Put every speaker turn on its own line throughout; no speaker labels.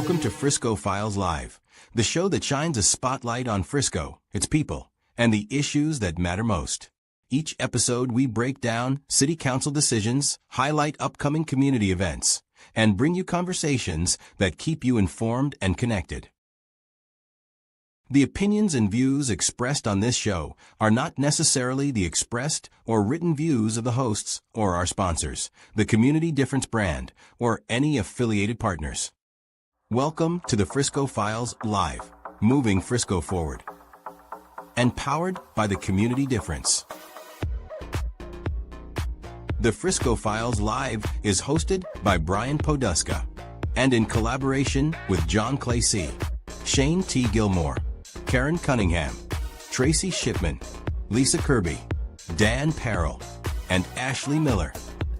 Welcome to Frisco Files Live, the show that shines a spotlight on Frisco, its people, and the issues that matter most. Each episode we break down city council decisions, highlight upcoming community events, and bring you conversations that keep you informed and connected. The opinions and views expressed on this show are not necessarily the expressed or written views of the hosts or our sponsors, the Community Difference brand, or any affiliated partners. Welcome to the Frisco Files Live, moving Frisco forward. And powered by the Community Difference. The Frisco Files Live is hosted by Brian Poduska and in collaboration with John Clay C., Shane T. Gilmore, Karen Cunningham, Tracy Shipman, Lisa Kirby, Dan Parrell, and Ashley Miller.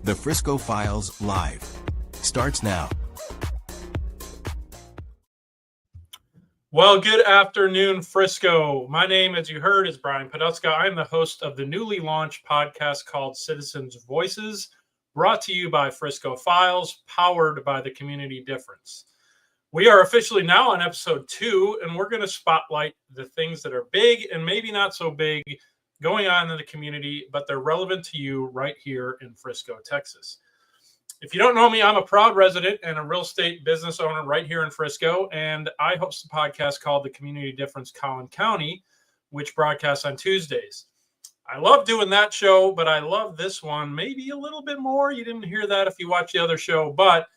The Frisco Files Live starts now.
Well, good afternoon, Frisco. My name, as you heard, is Brian Poduska. I'm the host of the newly launched podcast called Citizens Voices, brought to you by Frisco Files, powered by the Community Difference. We are officially now on episode 2, and we're going to spotlight the things that are big and maybe not so big going on in the community, but they're relevant to you right here in Frisco, Texas. If you don't know me, I'm a proud resident and a real estate business owner right here in Frisco, and I host a podcast called The Community Difference Collin County, which broadcasts on Tuesdays. I love doing that show, but I love this one maybe a little bit more. You didn't hear that if you watched the other show, but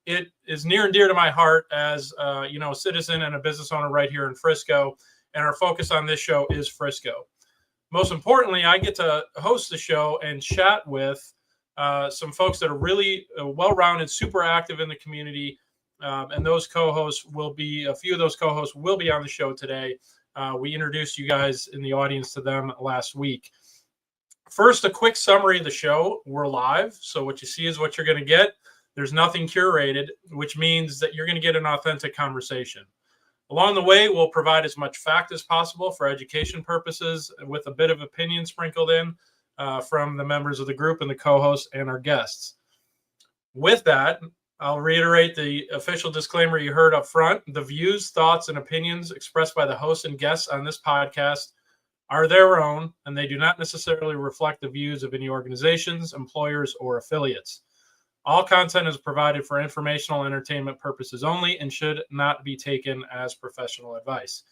it is near and dear to my heart as a citizen and a business owner right here in Frisco, and our focus on this show is Frisco. Most importantly, I get to host the show and chat with some folks that are really well-rounded, super active in the community, and those co-hosts a few of those co-hosts will be on the show today. We introduced you guys in the audience to them last week. First, a quick summary of the show. We're live, so what you see is what you're going to get. There's nothing curated, which means that you're going to get an authentic conversation. Along the way, we'll provide as much fact as possible for education purposes with a bit of opinion sprinkled in from the members of the group and the co-hosts and our guests. With that, I'll reiterate the official disclaimer you heard up front. The views, thoughts, and opinions expressed by the hosts and guests on this podcast are their own, and they do not necessarily reflect the views of any organizations, employers, or affiliates. All content is provided for informational entertainment purposes only and should not be taken as professional advice.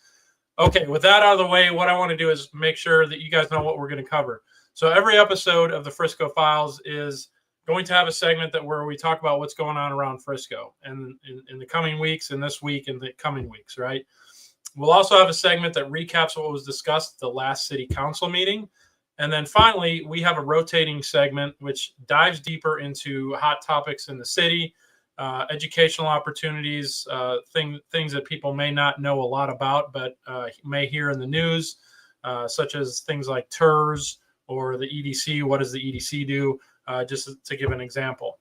Okay, with that out of the way, what I want to do is make sure that you guys know what we're going to cover. So every episode of the Frisco Files is going to have a segment where we talk about what's going on around Frisco and in the coming weeks and this week and the coming weeks, right? We'll also have a segment that recaps what was discussed at the last city council meeting. And then finally, we have a rotating segment which dives deeper into hot topics in the city, educational opportunities, things that people may not know a lot about, but may hear in the news, such as things like TERS, or the EDC. What does the EDC do? Just to give an example.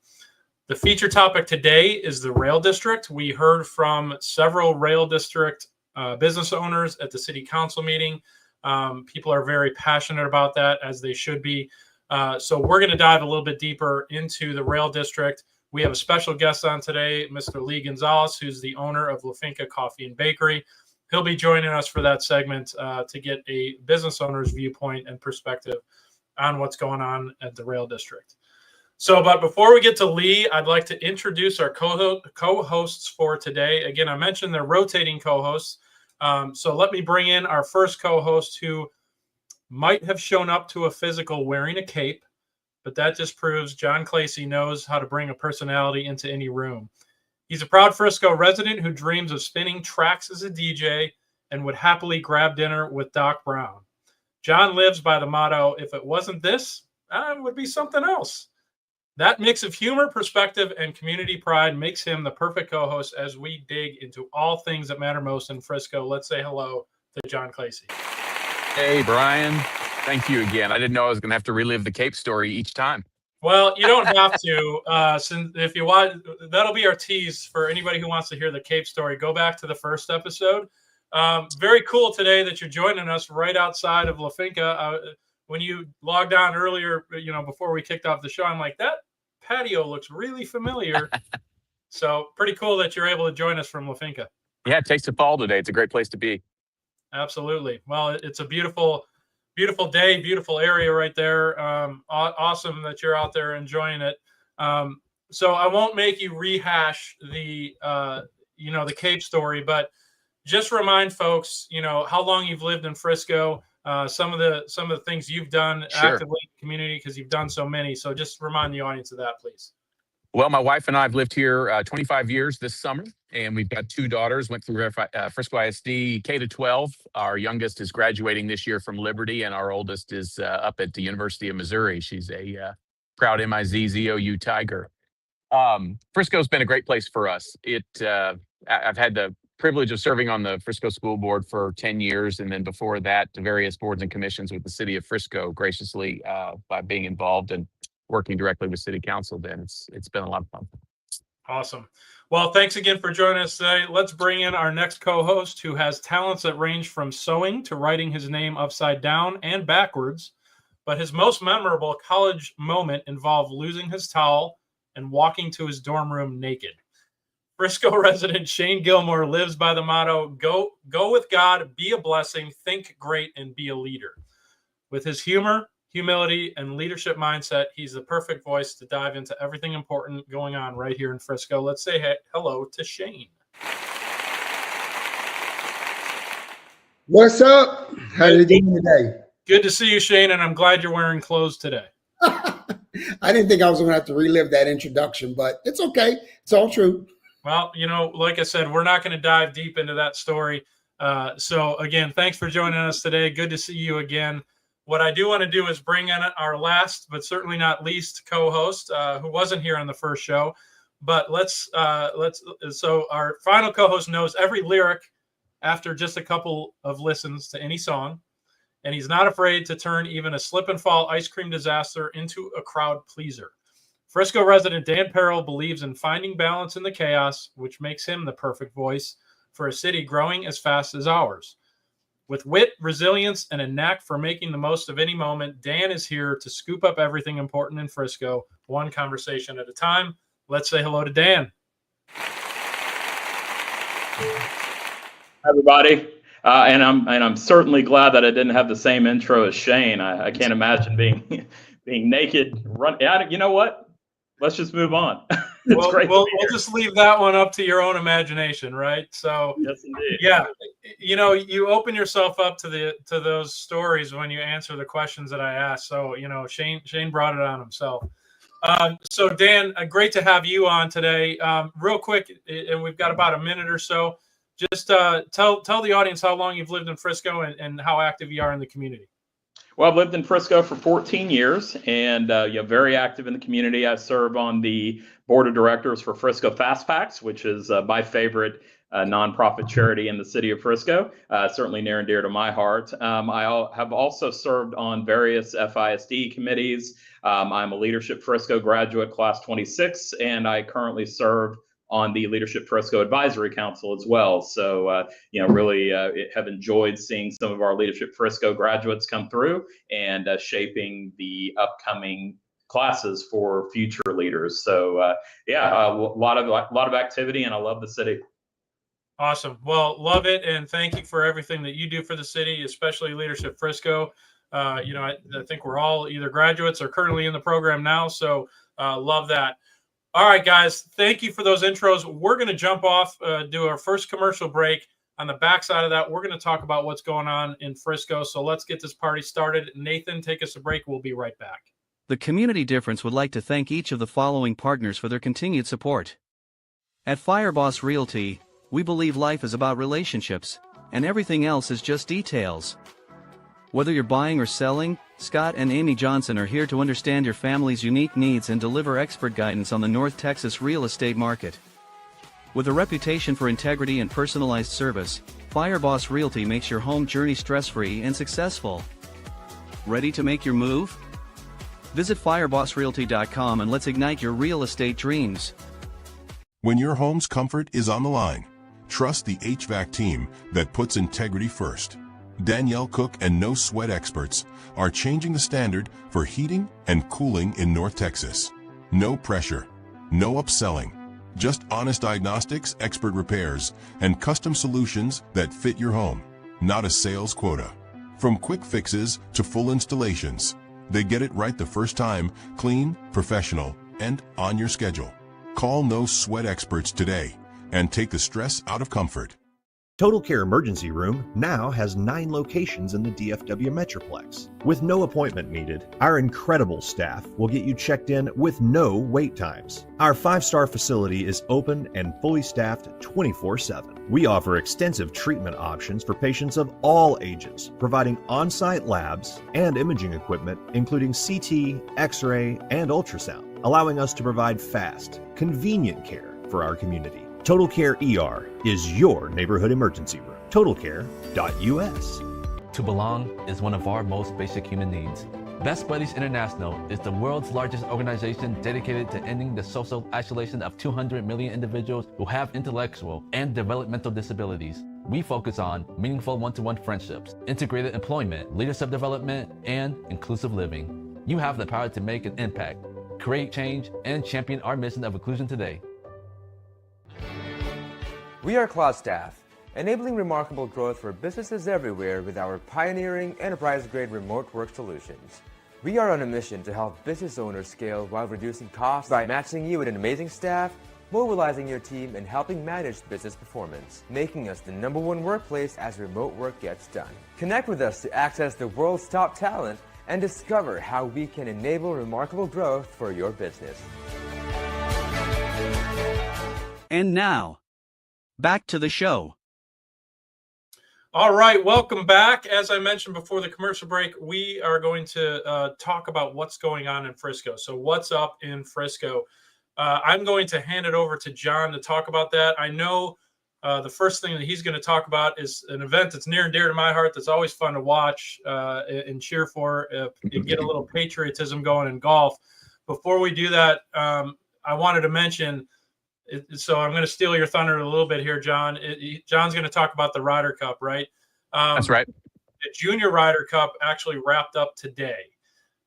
The feature topic today is the rail district. We heard from several rail district business owners at the city council meeting. People are very passionate about that, as they should be. So we're going to dive a little bit deeper into the rail district. We have a special guest on today, Mr. Lee Gonzalez, who's the owner of La Finca Coffee and Bakery. He'll be joining us for that segment to get a business owner's viewpoint and perspective on what's going on at the rail district. But before we get to Lee, I'd like to introduce our co-hosts for today. Again, I mentioned they're rotating co-hosts. So let me bring in our first co-host, who might have shown up to a physical wearing a cape, but that just proves John Clacy knows how to bring a personality into any room. He's a proud Frisco resident who dreams of spinning tracks as a DJ and would happily grab dinner with Doc Brown. John lives by the motto, if it wasn't this, it would be something else. That mix of humor, perspective, and community pride makes him the perfect co-host as we dig into all things that matter most in Frisco. Let's say hello to John Clacy.
Hey, Brian. Thank you again. I didn't know I was going to have to relive the Cape story each time.
Well, you don't have to. Since if you want, that'll be our tease for anybody who wants to hear the Cape story. Go back to the first episode. Very cool today that you're joining us right outside of La Finca. When you logged on earlier, before we kicked off the show, I'm like, that patio looks really familiar. So pretty cool that you're able to join us from La Finca.
Yeah, it takes a fall today. It's a great place to be.
Absolutely. Well, it's a beautiful day, beautiful area right there. Awesome that you're out there enjoying it. So I won't make you rehash the Cape story, but just remind folks, how long you've lived in Frisco, some of the things you've done actively in the community, because you've done so many. So just remind the audience of that, please.
Well, my wife and I have lived here 25 years this summer, and we've got 2 daughters, went through Frisco ISD K-12. Our youngest is graduating this year from Liberty, and our oldest is up at the University of Missouri. She's a proud MIZ-ZOU Tiger. Frisco's been a great place for us. I've had the privilege of serving on the Frisco School Board for 10 years, and then before that, to various boards and commissions with the city of Frisco, graciously by being involved and working directly with city council. Then it's been a lot of fun.
Awesome. Well, thanks again for joining us today. Let's bring in our next co-host, who has talents that range from sewing to writing his name upside down and backwards. But his most memorable college moment involved losing his towel and walking to his dorm room naked. Frisco resident Shane Gilmore lives by the motto, go with God, be a blessing, think great, and be a leader. With his humor, humility, and leadership mindset, he's the perfect voice to dive into everything important going on right here in Frisco. Let's say hello to Shane.
What's up? How are you doing today?
Good to see you, Shane, and I'm glad you're wearing clothes today.
I didn't think I was going to have to relive that introduction, but it's okay. It's all true.
Well, like I said, we're not going to dive deep into that story. So again, thanks for joining us today. Good to see you again. What I do want to do is bring in our last, but certainly not least, co-host, who wasn't here on the first show. But so our final co-host knows every lyric after just a couple of listens to any song, and he's not afraid to turn even a slip and fall ice cream disaster into a crowd pleaser. Frisco resident Dan Perrell believes in finding balance in the chaos, which makes him the perfect voice for a city growing as fast as ours. With wit, resilience, and a knack for making the most of any moment, Dan is here to scoop up everything important in Frisco, one conversation at a time. Let's say hello to Dan.
Hi, everybody. And I'm certainly glad that I didn't have the same intro as Shane. I can't imagine being naked. You know what? Let's just move on.
We'll just leave that one up to your own imagination, right? So,
yes, indeed.
Yeah, you open yourself up to those stories when you answer the questions that I asked. So, Shane brought it on himself. So, Dan, great to have you on today. Real quick, and we've got about a minute or so. Just tell the audience how long you've lived in Frisco and how active you are in the community.
Well, I've lived in Frisco for 14 years and very active in the community. I serve on the board of directors for Frisco Fast Packs, which is my favorite nonprofit charity in the city of Frisco, certainly near and dear to my heart. I have also served on various FISD committees. I'm a Leadership Frisco graduate, class 26, and I currently serve on the Leadership Frisco Advisory Council as well. So, really have enjoyed seeing some of our Leadership Frisco graduates come through and shaping the upcoming classes for future leaders. So, a lot of activity, and I love the city.
Awesome. Well, love it, and thank you for everything that you do for the city, especially Leadership Frisco. I think we're all either graduates or currently in the program now, so love that. All right, guys, thank you for those intros. We're going to jump off, do our first commercial break. On the backside of that, we're going to talk about what's going on in Frisco. So let's get this party started. Nathan, take us a break. We'll be right back.
The Community Difference would like to thank each of the following partners for their continued support. At Fireboss Realty, we believe life is about relationships, and everything else is just details. Whether you're buying or selling, Scott and Amy Johnson are here to understand your family's unique needs and deliver expert guidance on the North Texas real estate market. With a reputation for integrity and personalized service, Fireboss Realty makes your home journey stress-free and successful. Ready to make your move? Visit firebossrealty.com and let's ignite your real estate dreams.
When your home's comfort is on the line, trust the HVAC team that puts integrity first. Danielle Cook and No Sweat experts are changing the standard for heating and cooling in North Texas. No pressure, no upselling, Just honest diagnostics, expert repairs, and custom solutions that fit your home, not a sales quota. From quick fixes to full installations, they get it right the first time, clean, professional, and on your schedule. Call No Sweat experts today and take the stress out of comfort.
Total Care Emergency Room now has 9 locations in the DFW Metroplex. With no appointment needed, our incredible staff will get you checked in with no wait times. Our 5-star facility is open and fully staffed 24/7. We offer extensive treatment options for patients of all ages, providing on-site labs and imaging equipment, including CT, X-ray, and ultrasound, allowing us to provide fast, convenient care for our community. Total Care ER is your neighborhood emergency room. TotalCare.us.
To belong is one of our most basic human needs. Best Buddies International is the world's largest organization dedicated to ending the social isolation of 200 million individuals who have intellectual and developmental disabilities. We focus on meaningful one-to-one friendships, integrated employment, leadership development, and inclusive living. You have the power to make an impact, create change, and champion our mission of inclusion today.
We are Cloud Staff, enabling remarkable growth for businesses everywhere with our pioneering enterprise-grade remote work solutions. We are on a mission to help business owners scale while reducing costs by matching you with an amazing staff, mobilizing your team, and helping manage business performance, making us the #1 workplace as remote work gets done. Connect with us to access the world's top talent and discover how we can enable remarkable growth for your business.
And now, back to the show.
All right, welcome back. As I mentioned before the commercial break, we are going to talk about what's going on in Frisco. So what's up in Frisco? I'm going to hand it over to John to talk about that. I know the first thing that he's going to talk about is an event that's near and dear to my heart that's always fun to watch and cheer for. You get a little patriotism going in golf. Before we do that, I wanted to mention, so I'm going to steal your thunder a little bit here, John. John's going to talk about the Ryder Cup, right?
That's right.
The Junior Ryder Cup actually wrapped up today.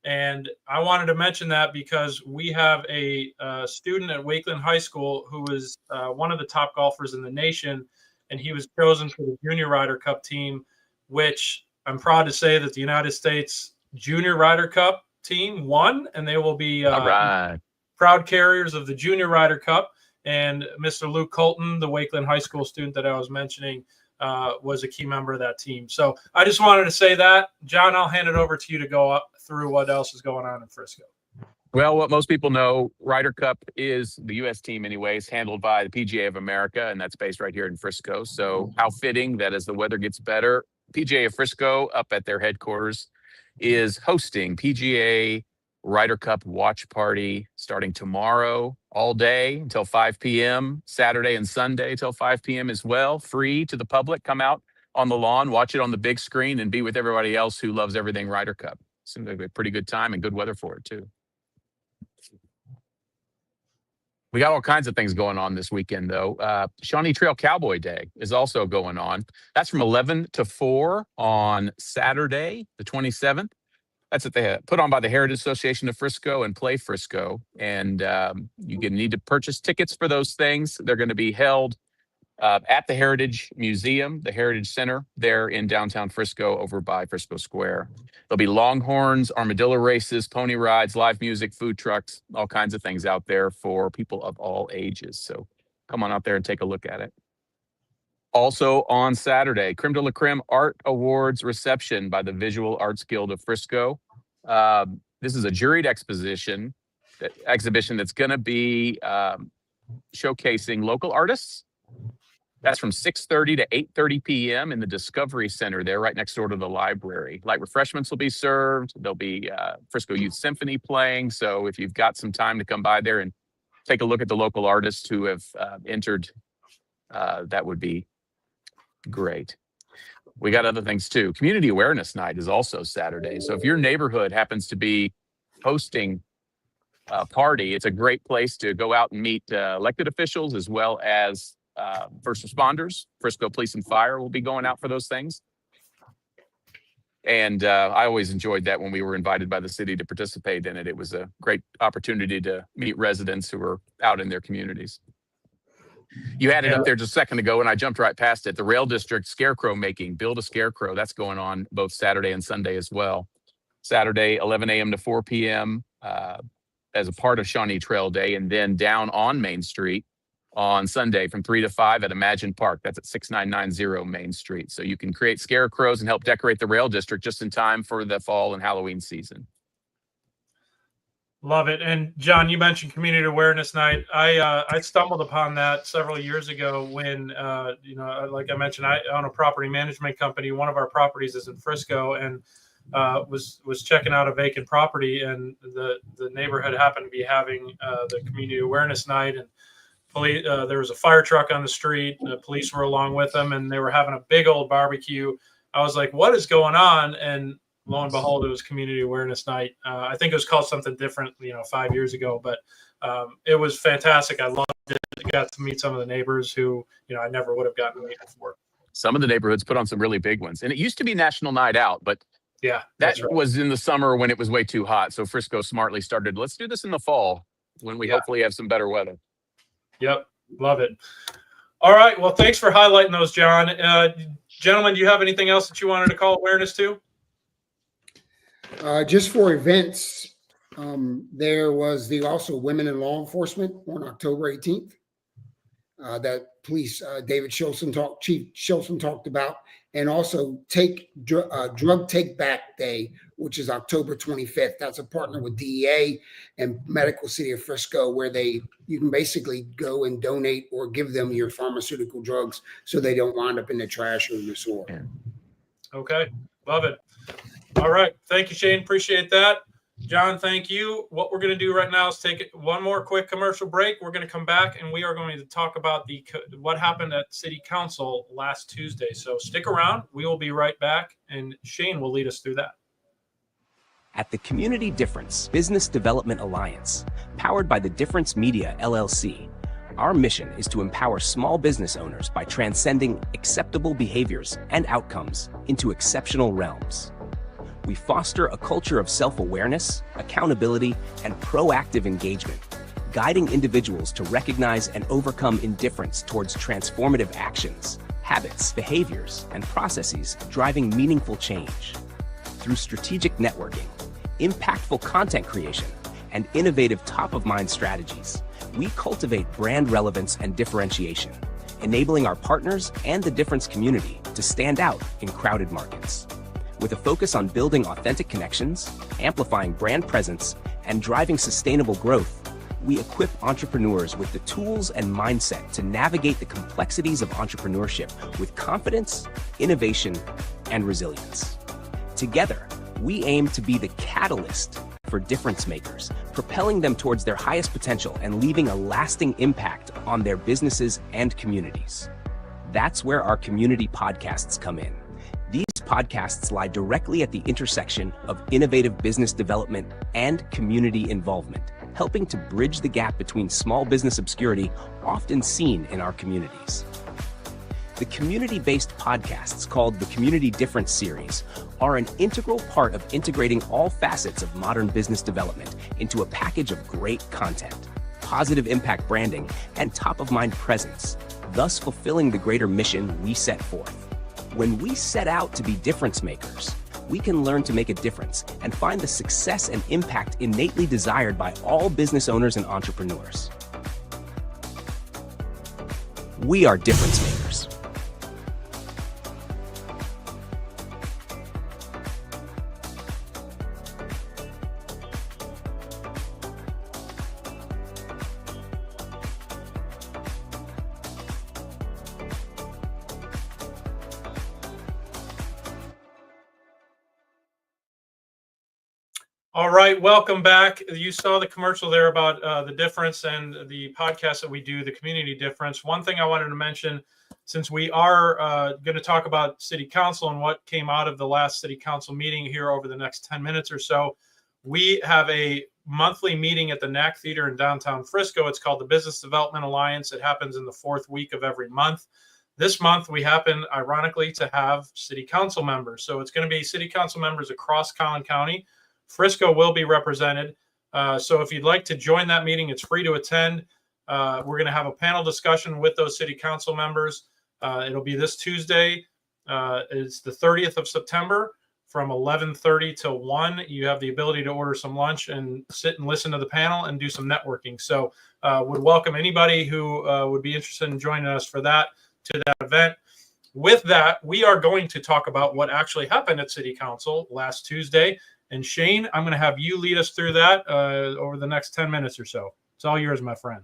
And I wanted to mention that because we have a student at Wakeland High School who is one of the top golfers in the nation, and he was chosen for the Junior Ryder Cup team, which I'm proud to say that the United States Junior Ryder Cup team won, and they will be proud carriers of the Junior Ryder Cup. And Mr. Luke Colton, the Wakeland High School student that I was mentioning, was a key member of that team. So I just wanted to say that. John, I'll hand it over to you to go up through what else is going on in Frisco.
Well, what most people know, Ryder Cup is the U.S. team anyways, handled by the PGA of America, and that's based right here in Frisco. So how fitting that as the weather gets better, PGA of Frisco up at their headquarters is hosting PGA Ryder Cup watch party starting tomorrow all day until 5 p.m., Saturday and Sunday till 5 p.m. as well, free to the public. Come out on the lawn, watch it on the big screen, and be with everybody else who loves everything Ryder Cup. Seems like a pretty good time and good weather for it, too. We got all kinds of things going on this weekend, though. Shawnee Trail Cowboy Day is also going on. That's from 11 to 4 on Saturday, the 27th. That's what they put on by the Heritage Association of Frisco and Play Frisco. And you need to purchase tickets for those things. They're going to be held at the Heritage Museum, the Heritage Center there in downtown Frisco over by Frisco Square. There'll be longhorns, armadillo races, pony rides, live music, food trucks, all kinds of things out there for people of all ages. So come on out there and take a look at it. Also on Saturday, Creme de la Creme Art Awards reception by the Visual Arts Guild of Frisco. This is a juried exhibition that's going to be showcasing local artists. That's from 6:30 to 8:30 p.m. in the Discovery Center there, right next door to the library. Light refreshments will be served. There'll be Frisco Youth Symphony playing. So if you've got some time to come by there and take a look at the local artists who have entered, that would be great. We got other things too. Community Awareness Night is also Saturday. So if your neighborhood happens to be hosting a party, it's a great place to go out and meet elected officials as well as first responders. Frisco Police and Fire will be going out for those things. And I always enjoyed that when we were invited by the city to participate in it. It was a great opportunity to meet residents who were out in their communities. You had it up there just a second ago, and I jumped right past it. The Rail District scarecrow making, build a scarecrow. That's going on both Saturday and Sunday as well. Saturday, 11 a.m. to 4 p.m. As a part of Shawnee Trail Day, and then down on Main Street on Sunday from 3 to 5 at Imagine Park. That's at 6990 Main Street. So you can create scarecrows and help decorate the Rail District just in time for the fall and Halloween season.
Love it. And John, you mentioned Community Awareness Night. I stumbled upon that several years ago when, like I mentioned, I own a property management company. One of our properties is in Frisco, and was checking out a vacant property, and the neighborhood happened to be having the Community Awareness Night, and police, there was a fire truck on the street. The police were along with them, and they were having a big old barbecue. I was like, "What is going on?" And lo and behold, it was Community Awareness Night. I think it was called something different, 5 years ago, but it was fantastic. I loved it. I got to meet some of the neighbors who, I never would have gotten to meet before.
Some of the neighborhoods put on some really big ones, and it used to be National Night Out, but
yeah,
that was in the summer when it was way too hot. So Frisco smartly started, let's do this in the fall when we hopefully have some better weather.
Yep. Love it. All right. Well, thanks for highlighting those, John. Gentlemen, do you have anything else that you wanted to call awareness to?
Just for events, there was also Women in Law Enforcement on October 18th that Chief Shilson talked about, and also Drug Take Back Day, which is October 25th. That's a partner with DEA and Medical City of Frisco, where you can basically go and donate or give them your pharmaceutical drugs so they don't wind up in the trash or in the sewer.
Okay. Love it. All right. Thank you, Shane. Appreciate that. John, thank you. What we're going to do right now is take one more quick commercial break. We're going to come back, and we are going to talk about what happened at City Council last Tuesday. So stick around. We will be right back, and Shane will lead us through that.
At the Community Difference Business Development Alliance, powered by the Difference Media, LLC, our mission is to empower small business owners by transcending acceptable behaviors and outcomes into exceptional realms. We foster a culture of self-awareness, accountability, and proactive engagement, guiding individuals to recognize and overcome indifference towards transformative actions, habits, behaviors, and processes driving meaningful change. Through strategic networking, impactful content creation, and innovative top-of-mind strategies, we cultivate brand relevance and differentiation, enabling our partners and the Difference community to stand out in crowded markets. With a focus on building authentic connections, amplifying brand presence, and driving sustainable growth, we equip entrepreneurs with the tools and mindset to navigate the complexities of entrepreneurship with confidence, innovation, and resilience. Together, we aim to be the catalyst for difference makers, propelling them towards their highest potential and leaving a lasting impact on their businesses and communities. That's where our community podcasts come in. These podcasts lie directly at the intersection of innovative business development and community involvement, helping to bridge the gap between small business obscurity often seen in our communities. The community-based podcasts called the Community Difference Series are an integral part of integrating all facets of modern business development into a package of great content, positive impact branding, and top-of-mind presence, thus fulfilling the greater mission we set forth. When we set out to be difference makers, we can learn to make a difference and find the success and impact innately desired by all business owners and entrepreneurs. We are difference makers.
All right, welcome back. You saw the commercial there about the difference and the podcast that we do, the Community Difference. One thing I wanted to mention, since we are going to talk about City Council and what came out of the last City Council meeting here over the next 10 minutes or so, we have a monthly meeting at the NAC Theater in downtown Frisco. It's called the Business Development Alliance. It happens in the fourth week of every month. This month, we happen, ironically, to have City Council members. So it's going to be City Council members across Collin County. Frisco will be represented. So if you'd like to join that meeting, it's free to attend. We're going to have a panel discussion with those city council members. It'll be this Tuesday. It's the 30th of September from 11:30 till 1. You have the ability to order some lunch and sit and listen to the panel and do some networking. So would welcome anybody who would be interested in joining us for that to that event. With that, we are going to talk about what actually happened at City Council last Tuesday. And Shane, I'm going to have you lead us through that over the next 10 minutes or so. It's all yours, my friend.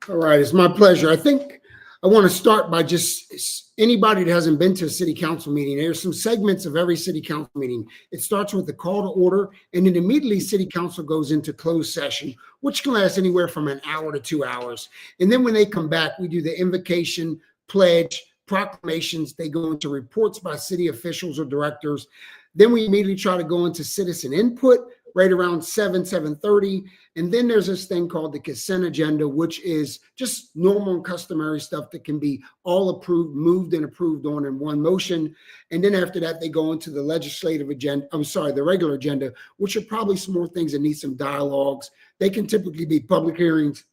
All right, it's my pleasure. I think I want to start by just anybody that hasn't been to a city council meeting, there's some segments of every city council meeting. It starts with the call to order, and then immediately city council goes into closed session, which can last anywhere from an hour to 2 hours. And then when they come back, we do the invocation, pledge, proclamations. They go into reports by city officials or directors. Then we immediately try to go into citizen input right around 7:30. And then there's this thing called the consent agenda, which is just normal and customary stuff that can be all approved, moved and approved on in one motion. And then after that, they go into the legislative agenda, the regular agenda, which are probably some more things that need some dialogues. They can typically be public hearings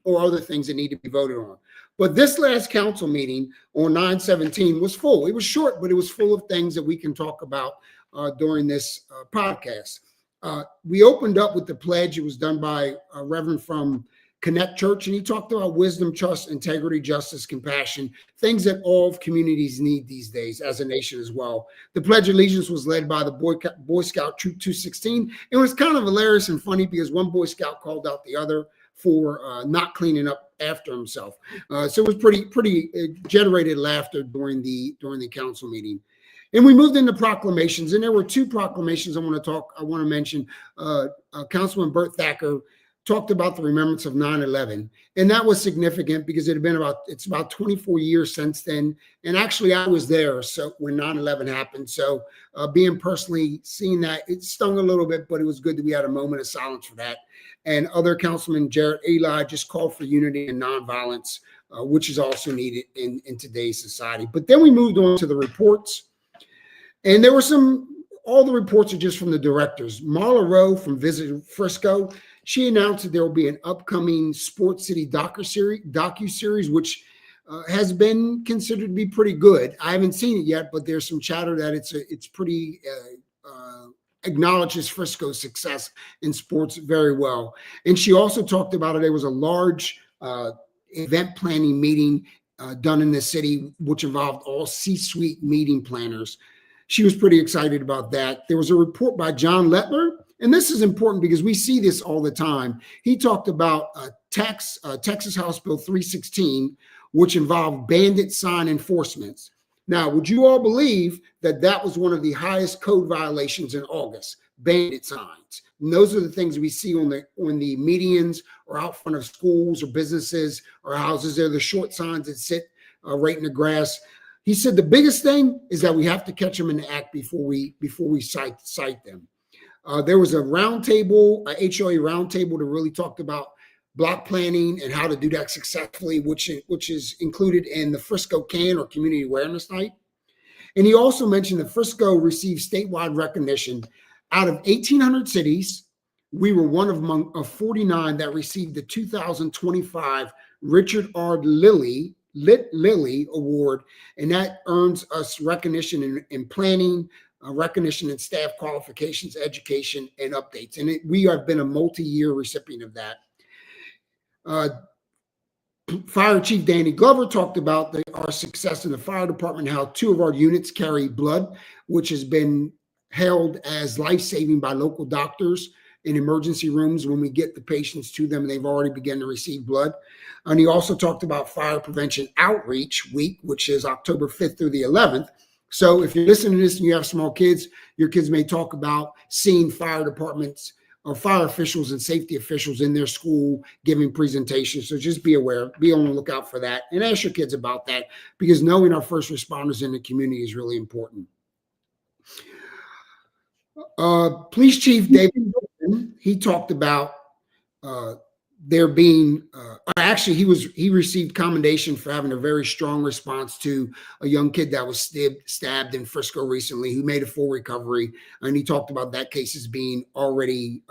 or other things that need to be voted on. But this last council meeting on 9/17 was full. It was short, but it was full of things that we can talk about during this podcast. We opened up with the pledge. It was done by a reverend from Connect Church, and he talked about wisdom, trust, integrity, justice, compassion, things that all communities need these days as a nation as well. The Pledge of Allegiance was led by the Boy Scout Troop 216. It was kind of hilarious and funny because one Boy Scout called out the other for not cleaning up after himself. So it was pretty generated laughter during the council meeting. And we moved into proclamations, and there were two proclamations I want to mention. Councilman Burt Thacker talked about the remembrance of 9/11, and that was significant because it's about 24 years since then. And actually, I was there so when 9/11 happened. So seeing that, it stung a little bit, but it was good that we had a moment of silence for that. And other Councilman Jarrett Eli just called for unity and nonviolence, which is also needed in today's society. But then we moved on to the reports. And there were all the reports are just from the directors. Marla Rowe from Visit Frisco, she announced that there will be an upcoming Sports City docuseries, which has been considered to be pretty good. I haven't seen it yet, but there's some chatter that it's pretty acknowledges Frisco's success in sports very well. And she also talked about it. There was a large event planning meeting done in the city, which involved all C-suite meeting planners. She was pretty excited about that. There was a report by John Lettler, and this is important because we see this all the time. He talked about Texas House Bill 316, which involved bandit sign enforcements. Now, would you all believe that was one of the highest code violations in August? Bandit signs. And those are the things we see on the medians or out front of schools or businesses or houses. They're the short signs that sit right in the grass. He said the biggest thing is that we have to catch them in the act before we cite them. There was a roundtable, a HOA roundtable that really talked about block planning and how to do that successfully, which is included in the Frisco CAN or Community Awareness Night. And he also mentioned that Frisco received statewide recognition. Out of 1,800 cities, we were one of 49 that received the 2025 Richard R. Lilly Award, and that earns us recognition in planning, recognition in staff qualifications, education, and updates. And we have been a multi-year recipient of that. Fire Chief Danny Glover talked about our success in the fire department, how 2 of our units carry blood, which has been hailed as life-saving by local doctors in emergency rooms when we get the patients to them and they've already begun to receive blood. And he also talked about Fire Prevention Outreach Week, which is October 5th through the 11th. So if you're listening to this and you have small kids, your kids may talk about seeing fire departments or fire officials and safety officials in their school giving presentations. So just be aware, be on the lookout for that, and ask your kids about that, because knowing our first responders in the community is really important. Police Chief David, he talked about there being, actually, he received commendation for having a very strong response to a young kid that was stabbed in Frisco recently, who made a full recovery. And he talked about that case as being already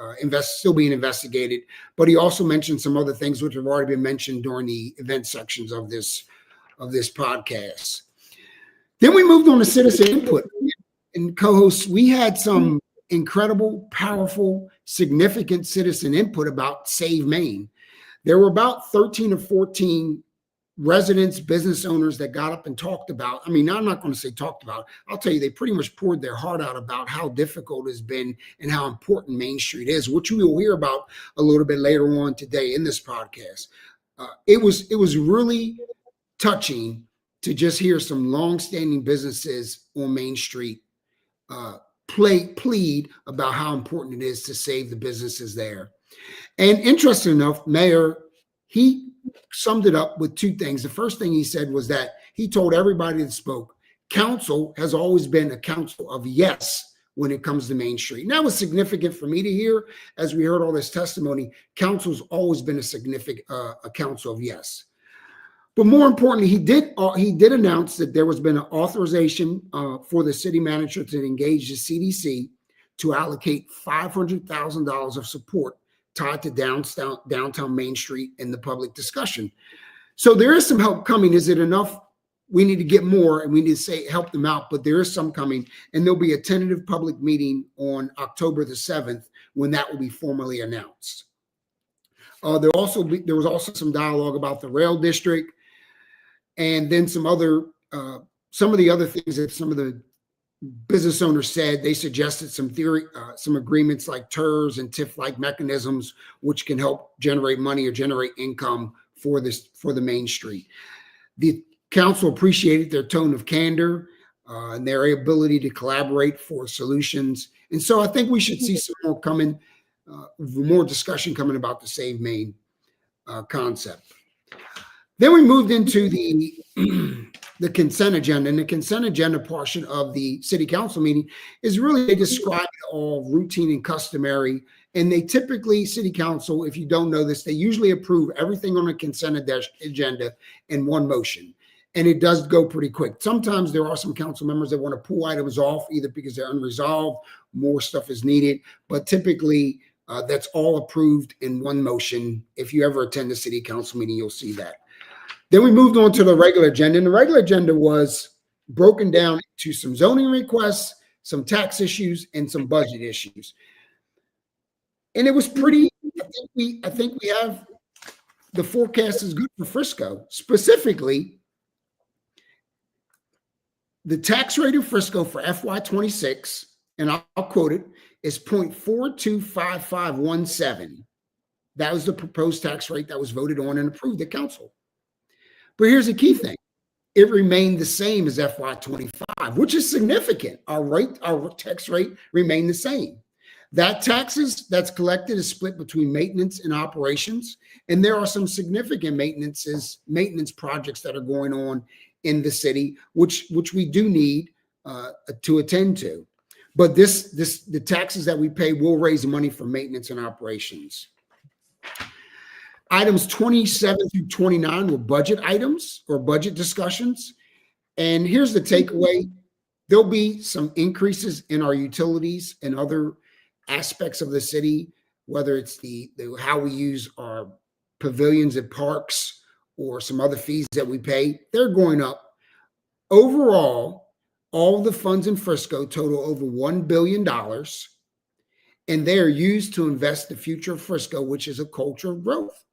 still being investigated. But he also mentioned some other things which have already been mentioned during the event sections of this podcast. Then we moved on to citizen input. And co-hosts, we had some incredible, powerful, significant citizen input about Save Maine. There were about 13 or 14 residents, business owners that got up and talked about. I mean, I'm not going to say talked about. I'll tell you, they pretty much poured their heart out about how difficult it's been and how important Main Street is, which we will hear about a little bit later on today in this podcast. It was really touching to just hear some longstanding businesses on Main Street plead about how important it is to save the businesses there. And interesting enough, Mayor, he summed it up with two things. The first thing he said was that he told everybody that spoke, council has always been a council of yes when it comes to Main Street. And that was significant for me to hear as we heard all this testimony. Council's always been a significant a council of yes. But more importantly, he did announce that there was been an authorization for the city manager to engage the CDC to allocate $500,000 of support tied to downtown Main Street in the public discussion. So there is some help coming. Is it enough? We need to get more, and we need to help them out, but there is some coming, and there'll be a tentative public meeting on October the 7th when that will be formally announced. There was also some dialogue about the rail district, and then some of the other things that some of the business owners said. They suggested some agreements like TERS and TIF-like mechanisms, which can help generate money or generate income for the Main Street. The council appreciated their tone of candor and their ability to collaborate for solutions. And so I think we should see some more more discussion coming about the Save Maine concept. Then we moved into the consent agenda, and the consent agenda portion of the city council meeting is really, they describe it all routine and customary. And they typically, city council, if you don't know this, they usually approve everything on the consent agenda in one motion. And it does go pretty quick. Sometimes there are some council members that want to pull items off, either because they're unresolved, more stuff is needed. But typically, that's all approved in one motion. If you ever attend the city council meeting, you'll see that. Then we moved on to the regular agenda, and the regular agenda was broken down to some zoning requests, some tax issues, and some budget issues. And it was pretty, I think we have, the forecast is good for Frisco. Specifically, the tax rate of Frisco for FY26, and I'll quote it, is 0.425517. That was the proposed tax rate that was voted on and approved at council. But here's the key thing. It remained the same as FY25, which is significant. Our tax rate remained the same. That taxes that's collected is split between maintenance and operations. And there are some significant maintenance projects that are going on in the city, which we do need to attend to. But the taxes that we pay will raise money for maintenance and operations. Items 27 through 29 were budget items or budget discussions. And here's the takeaway. There'll be some increases in our utilities and other aspects of the city, whether it's the how we use our pavilions at parks or some other fees that we pay. They're going up. Overall, all the funds in Frisco total over $1 billion. And they are used to invest the future of Frisco, which is a culture of growth.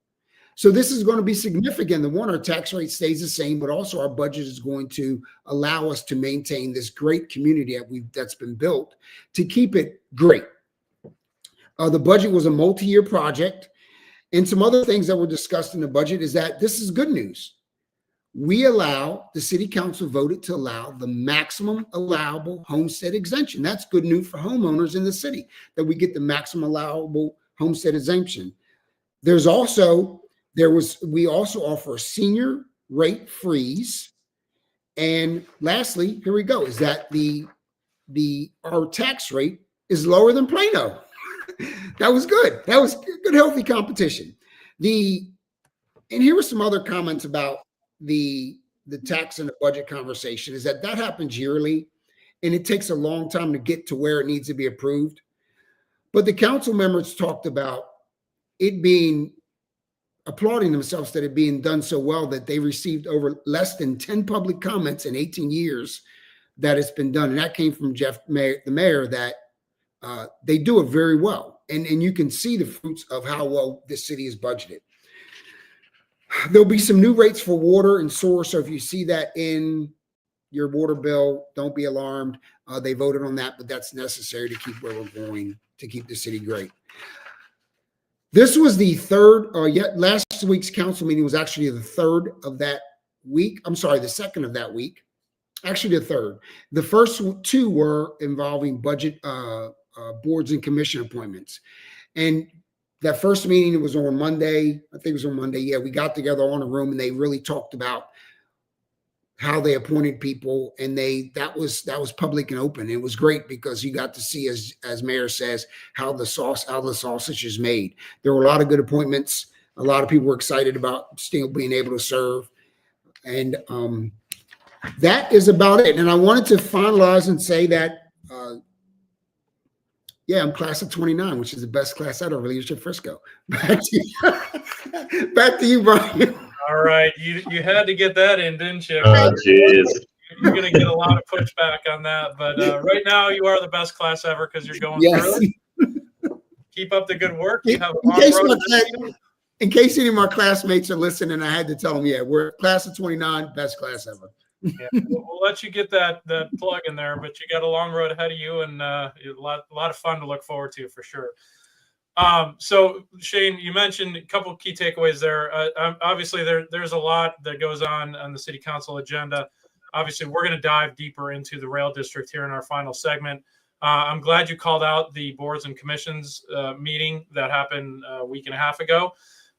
So this is going to be significant. The one, our tax rate stays the same, but also our budget is going to allow us to maintain this great community that's been built to keep it great. The budget was a multi-year project. And some other things that were discussed in the budget is that this is good news. The city council voted to allow the maximum allowable homestead exemption. That's good news for homeowners in the city, that we get the maximum allowable homestead exemption. We also offer a senior rate freeze. And lastly, here we go, is that our tax rate is lower than Plano. That was good. That was good, healthy competition. The And here were some other comments about the tax and the budget conversation, is that happens yearly, and it takes a long time to get to where it needs to be approved. But the council members talked about it being, applauding themselves that it being done so well that they received over less than 10 public comments in 18 years that it's been done. And that came from the mayor, that they do it very well. And you can see the fruits of how well this city is budgeted. There'll be some new rates for water and sewer. So if you see that in your water bill, don't be alarmed. They voted on that, but that's necessary to keep where we're going, to keep the city great. This was the third, last week's council meeting was actually the third of that week. I'm sorry, the second of that week. Actually, the third. The first two were involving budget boards and commission appointments. And that first meeting was on Monday. I think it was on Monday. Yeah, we got together on a room and they really talked about how they appointed people, and that was public and open. It was great because you got to see, as Mayor says, how the sausage is made. There were a lot of good appointments. A lot of people were excited about still being able to serve, and that is about it. And I wanted to finalize and say that, I'm class of 29, which is the best class out of Leadership Frisco. Back to you, Brian.
All right, you had to get that in, didn't you?
Oh, jeez.
You're going to get a lot of pushback on that, but right now you are the best class ever because you're going through it. Keep up the good work. You have a long road.
In case any of my classmates are listening, I had to tell them, we're class of 29, best class ever.
Yeah, we'll let you get that plug in there, but you got a long road ahead of you, and a lot of fun to look forward to for sure. So Shane, you mentioned a couple of key takeaways there. Obviously, there's a lot that goes on the city council agenda. Obviously, we're going to dive deeper into the rail district here in our final segment. I'm glad you called out the boards and commissions meeting that happened a week and a half ago.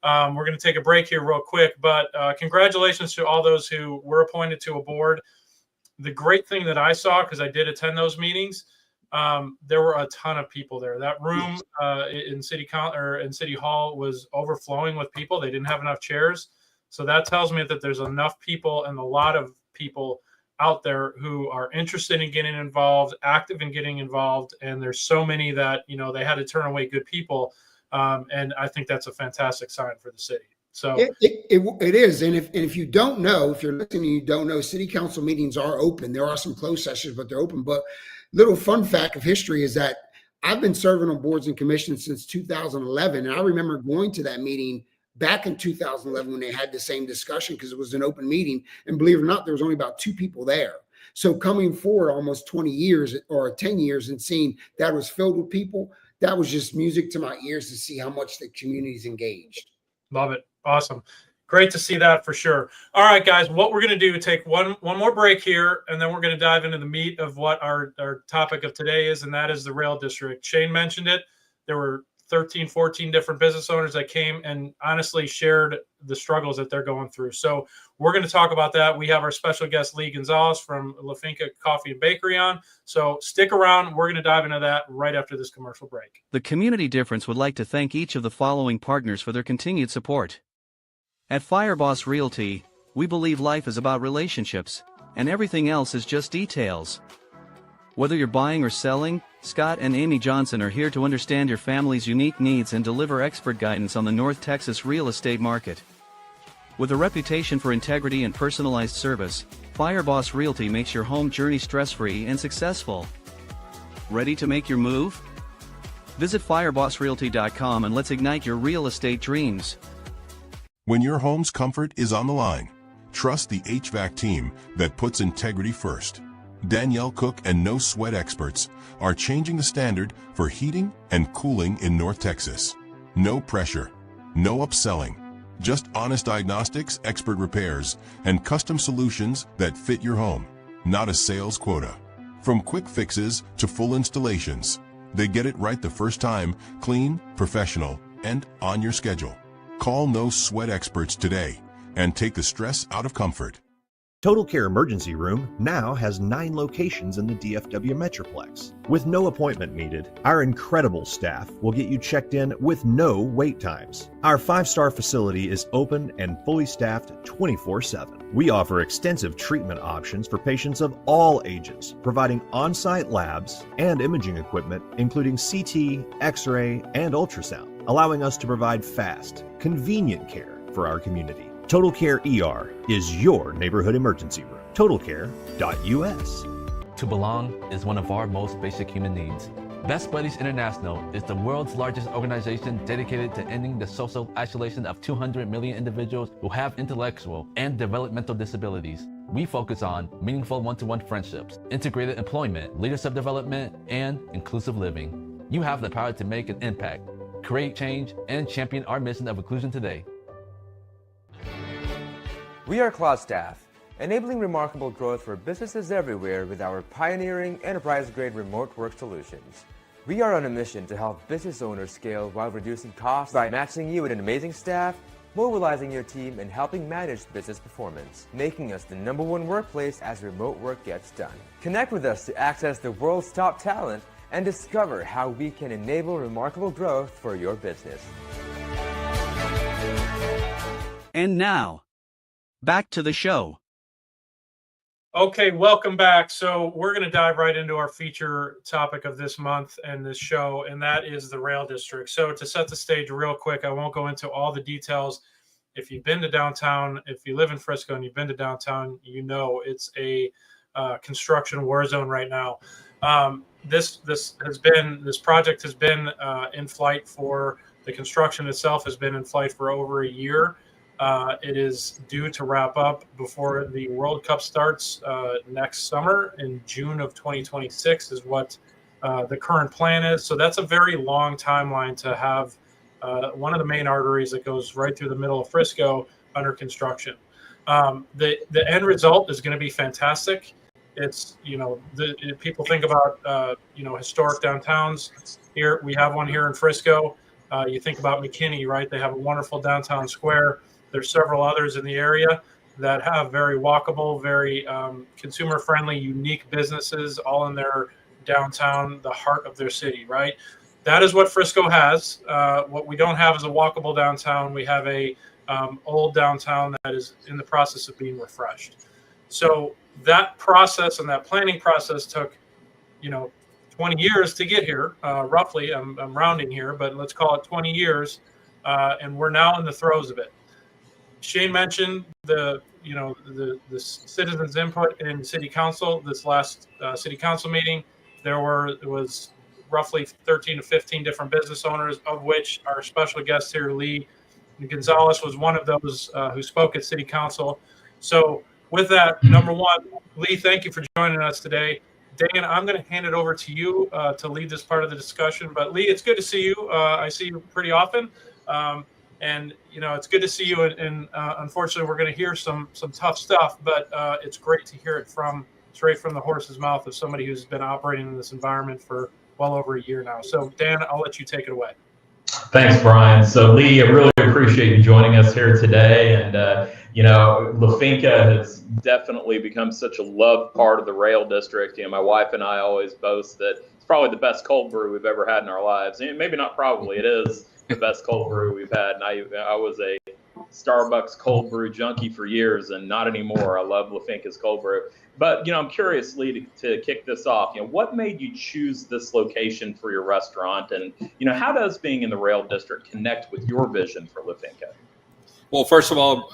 We're going to take a break here real quick, but congratulations to all those who were appointed to a board. The great thing that I saw, because I did attend those meetings, there were a ton of people there. That room in City Hall was overflowing with people. They didn't have enough chairs. So that tells me that there's enough people and a lot of people out there who are interested in getting involved, active in getting involved. And there's so many that, they had to turn away good people. And I think that's a fantastic sign for the city. So
it is. And if you don't know, if you're listening and you don't know, city council meetings are open. There are some closed sessions, but they're open. But little fun fact of history is that I've been serving on boards and commissions since 2011. And I remember going to that meeting back in 2011 when they had the same discussion, because it was an open meeting. And believe it or not, there was only about 2 people there. So coming forward almost 20 years or 10 years and seeing that was filled with people, that was just music to my ears to see how much the community's engaged.
Love it. Awesome. Great to see that for sure. All right, guys, what we're going to do, take one more break here, and then we're going to dive into the meat of what our topic of today is, and that is the rail district. Shane mentioned it. There were 13, 14 different business owners that came and honestly shared the struggles that they're going through. So we're going to talk about that. We have our special guest, Lee Gonzalez from La Finca Coffee and Bakery on. So stick around. We're going to dive into that right after this commercial break.
The Community Difference would like to thank each of the following partners for their continued support. At Fireboss Realty, we believe life is about relationships, and everything else is just details. Whether you're buying or selling, Scott and Amy Johnson are here to understand your family's unique needs and deliver expert guidance on the North Texas real estate market. With a reputation for integrity and personalized service, Fireboss Realty makes your home journey stress-free and successful. Ready to make your move? Visit firebossrealty.com and let's ignite your real estate dreams.
When your home's comfort is on the line, trust the HVAC team that puts integrity first. Danielle Cook and No Sweat experts are changing the standard for heating and cooling in North Texas. No pressure, no upselling, just honest diagnostics, expert repairs, and custom solutions that fit your home, not a sales quota. From quick fixes to full installations, they get it right the first time, clean, professional, and on your schedule. Call No Sweat experts today and take the stress out of comfort.
Total Care Emergency Room now has 9 locations in the DFW Metroplex. With no appointment needed, our incredible staff will get you checked in with no wait times. Our 5-star facility is open and fully staffed 24/7. We offer extensive treatment options for patients of all ages, providing on-site labs and imaging equipment, including CT, X-ray, and ultrasound, allowing us to provide fast, convenient care for our community. Total Care ER is your neighborhood emergency room. TotalCare.us.
To belong is one of our most basic human needs. Best Buddies International is the world's largest organization dedicated to ending the social isolation of 200 million individuals who have intellectual and developmental disabilities. We focus on meaningful one-to-one friendships, integrated employment, leadership development, and inclusive living. You have the power to make an impact, create change, and champion our mission of inclusion today.
We are Cloud Staff, enabling remarkable growth for businesses everywhere with our pioneering enterprise-grade remote work solutions. We are on a mission to help business owners scale while reducing costs by matching you with an amazing staff, mobilizing your team, and helping manage business performance, making us the #1 workplace as remote work gets done. Connect with us to access the world's top talent and discover how we can enable remarkable growth for your business.
And now, back to the show.
Okay, welcome back. So we're going to dive right into our feature topic of this month and this show, and that is the Rail District. So to set the stage real quick, I won't go into all the details. If you've been to downtown, if you live in Frisco and you've been to downtown, you know it's a construction war zone right now. This project has been in flight for the construction itself has been in flight for over a year. It is due to wrap up before the World Cup starts next summer in June of 2026 is what the current plan is. So that's a very long timeline to have one of the main arteries that goes right through the middle of Frisco under construction. The end result is going to be fantastic. It's, people think about, historic downtowns. Here, we have one here in Frisco. You think about McKinney, right? They have a wonderful downtown square. There's several others in the area that have very walkable, very consumer-friendly, unique businesses all in their downtown, the heart of their city, right? That is what Frisco has. What we don't have is a walkable downtown. We have a old downtown that is in the process of being refreshed. So that process and that planning process took, 20 years to get here, roughly. I'm rounding here, but let's call it 20 years, and we're now in the throes of it. Shane mentioned the citizens' input in city council. This last city council meeting, there was roughly 13 to 15 different business owners, of which our special guest here, Lee Gonzalez, was one of those who spoke at city council. So with that, number one, Lee, thank you for joining us today. Dan, I'm going to hand it over to you to lead this part of the discussion. But Lee, it's good to see you. I see you pretty often. And, it's good to see you. And unfortunately, we're going to hear some tough stuff, but it's great to hear it straight from the horse's mouth of somebody who's been operating in this environment for well over a year now. So, Dan, I'll let you take it away.
Thanks, Brian. So, Lee, I really appreciate you joining us here today. And, La Finca has definitely become such a loved part of the Rail District. My wife and I always boast that it's probably the best cold brew we've ever had in our lives. And maybe not probably, it is the best cold brew we've had. And I was a Starbucks cold brew junkie for years and not anymore. I love La Finca's cold brew. But, I'm curious, Lee, to kick this off, what made you choose this location for your restaurant? And, how does being in the Rail District connect with your vision for La Finca?
Well, first of all,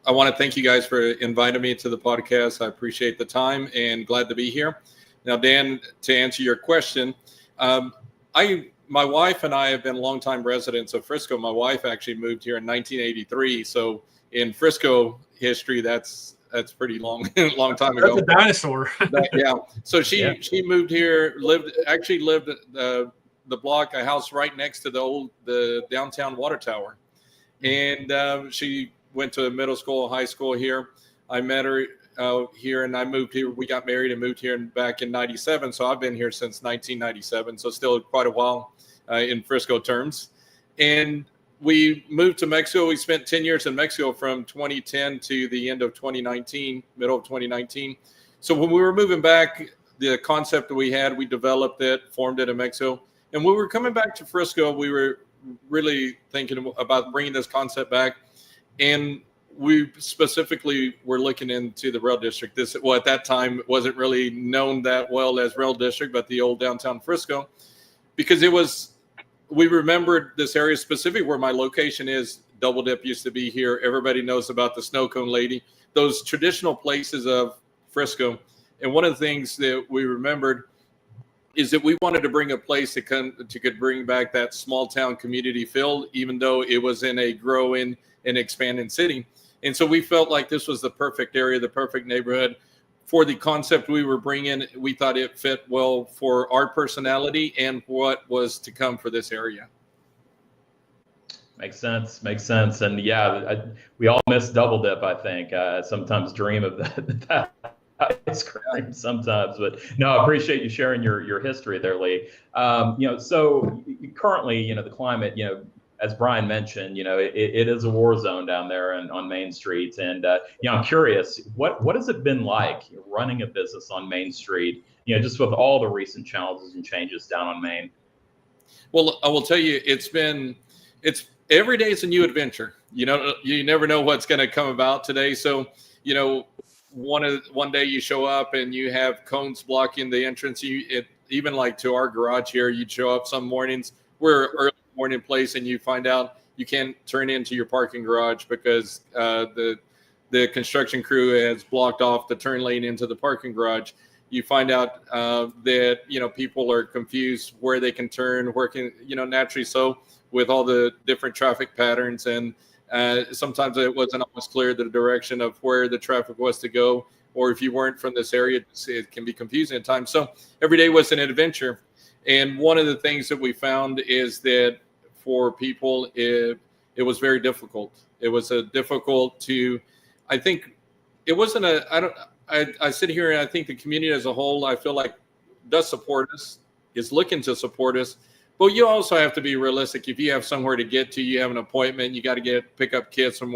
I want to thank you guys for inviting me to the podcast. I appreciate the time and glad to be here. Now, Dan, to answer your question, my wife and I have been longtime residents of Frisco. My wife actually moved here in 1983. So in Frisco history, that's pretty long time ago.
That's a dinosaur.
Yeah. So she moved here, lived the block, a house right next to the downtown water tower. And she went to middle school, high school here. I met her here, and I moved here. We got married and moved here back in 97. So I've been here since 1997. So still quite a while in Frisco terms. And we moved to Mexico. We spent 10 years in Mexico from 2010 to the end of 2019, middle of 2019. So when we were moving back, the concept that we had, we developed it, formed it in Mexico. And when we were coming back to Frisco, we were really thinking about bringing this concept back. And we specifically were looking into the rail district. Well, at that time, it wasn't really known that well as rail district, but the old downtown Frisco, because we remembered this area specifically where my location is. Double Dip used to be here. Everybody knows about the Snow Cone Lady, those traditional places of Frisco. And one of the things that we remembered is that we wanted to bring a place that could bring back that small town community feel, even though it was in a growing and expanding city. And so we felt like this was the perfect area, the perfect neighborhood for the concept we were bringing. We thought it fit well for our personality and what was to come for this area.
Makes sense. And yeah, we all miss Double Dip, I think. Sometimes dream of that ice cream sometimes, but no, I appreciate you sharing your history there, Lee. So currently, the climate, as Brian mentioned, it is a war zone down there on Main Street. And, I'm curious, what has it been like running a business on Main Street, just with all the recent challenges and changes down on Main?
Well, I will tell you, it's every day is a new adventure. You never know what's going to come about today. So, one day you show up and you have cones blocking the entrance. Even like to our garage here, you'd show up some mornings. We're early morning place, and you find out you can't turn into your parking garage because the construction crew has blocked off the turn lane into the parking garage. You find out that people are confused where they can turn, naturally so with all the different traffic patterns, and sometimes it wasn't always clear the direction of where the traffic was to go, or if you weren't from this area, it can be confusing at times. So every day was an adventure. And one of the things that we found is that for people, it was very difficult. It was I think it wasn't I sit here and I think the community as a whole, I feel like does support us, is looking to support us. But you also have to be realistic. If you have somewhere to get to, you have an appointment, you got to pick up kids from